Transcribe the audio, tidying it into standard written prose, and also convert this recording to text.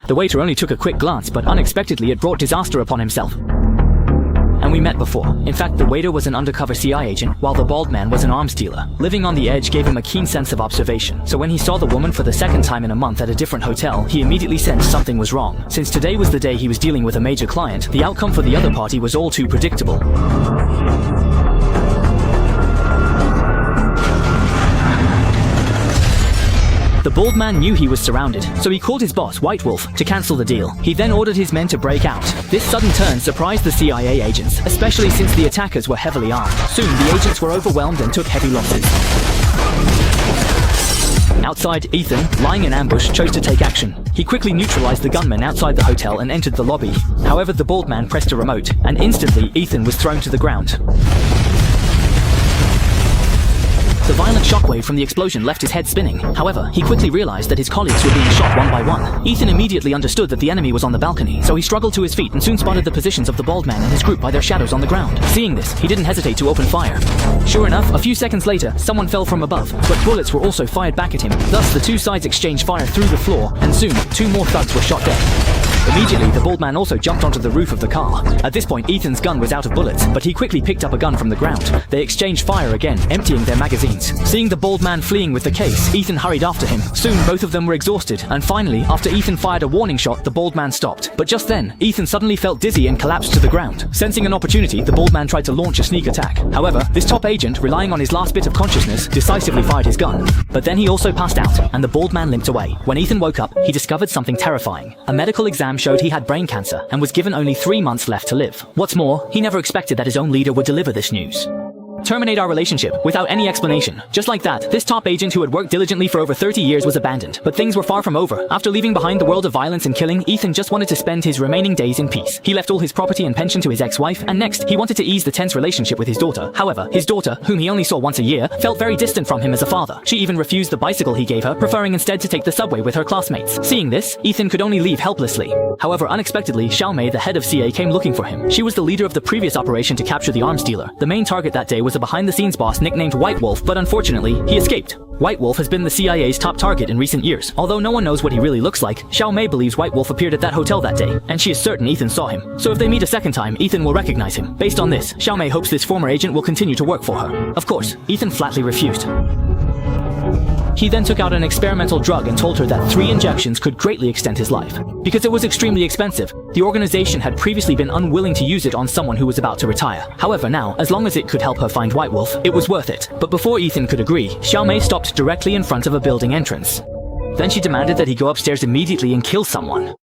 The waiter only took a quick glance, but unexpectedly it brought disaster upon himself. And we met before. In fact, the waiter was an undercover CIA agent, while the bald man was an arms dealer. Living on the edge gave him a keen sense of observation. So when he saw the woman for the second time in a month at a different hotel, he immediately sensed something was wrong. Since today was the day he was dealing with a major client, the outcome for the other party was all too predictable. The bald man knew he was surrounded, so he called his boss, White Wolf, to cancel the deal. He then ordered his men to break out. This sudden turn surprised the CIA agents, especially since the attackers were heavily armed. Soon, the agents were overwhelmed and took heavy losses. Outside, Ethan, lying in ambush, chose to take action. He quickly neutralized the gunmen outside the hotel and entered the lobby. However, the bald man pressed a remote, and instantly, Ethan was thrown to the ground. The violent shockwave from the explosion left his head spinning. However, he quickly realized that his colleagues were being shot one by one. Ethan immediately understood that the enemy was on the balcony, so he struggled to his feet and soon spotted the positions of the bald man and his group by their shadows on the ground. Seeing this, he didn't hesitate to open fire. Sure enough, a few seconds later, someone fell from above, but bullets were also fired back at him. Thus, the two sides exchanged fire through the floor, and soon, 2 more thugs were shot dead. Immediately, the bald man also jumped onto the roof of the car. At this point, Ethan's gun was out of bullets, but he quickly picked up a gun from the ground. They exchanged fire again, emptying their magazines. Seeing the bald man fleeing with the case, Ethan hurried after him. Soon, both of them were exhausted, and finally, after Ethan fired a warning shot, the bald man stopped. But just then, Ethan suddenly felt dizzy and collapsed to the ground. Sensing an opportunity, the bald man tried to launch a sneak attack. However, this top agent, relying on his last bit of consciousness, decisively fired his gun. But then he also passed out, and the bald man limped away. When Ethan woke up, he discovered something terrifying. A medical exam showed he had brain cancer and was given only 3 months left to live. What's more, he never expected that his own leader would deliver this news. Terminate our relationship without any explanation. Just like that, this top agent who had worked diligently for over 30 years was abandoned. But things were far from over. After leaving behind the world of violence and killing, Ethan just wanted to spend his remaining days in peace. He left all his property and pension to his ex-wife, and next, he wanted to ease the tense relationship with his daughter. However, his daughter, whom he only saw once a year, felt very distant from him as a father. She even refused the bicycle he gave her, preferring instead to take the subway with her classmates. Seeing this, Ethan could only leave helplessly. However, unexpectedly, Xiaomei, the head of CA, came looking for him. She was the leader of the previous operation to capture the arms dealer. The main target that day was a behind-the-scenes boss nicknamed White Wolf, but unfortunately, he escaped. White Wolf has been the CIA's top target in recent years. Although no one knows what he really looks like, Xiaomei believes White Wolf appeared at that hotel that day, and she is certain Ethan saw him. So if they meet a second time, Ethan will recognize him. Based on this, Xiaomei hopes this former agent will continue to work for her. Of course, Ethan flatly refused. He then took out an experimental drug and told her that 3 injections could greatly extend his life. Because it was extremely expensive, the organization had previously been unwilling to use it on someone who was about to retire. However now, as long as it could help her find White Wolf, it was worth it. But before Ethan could agree, Xiaomei stopped directly in front of a building entrance. Then she demanded that he go upstairs immediately and kill someone.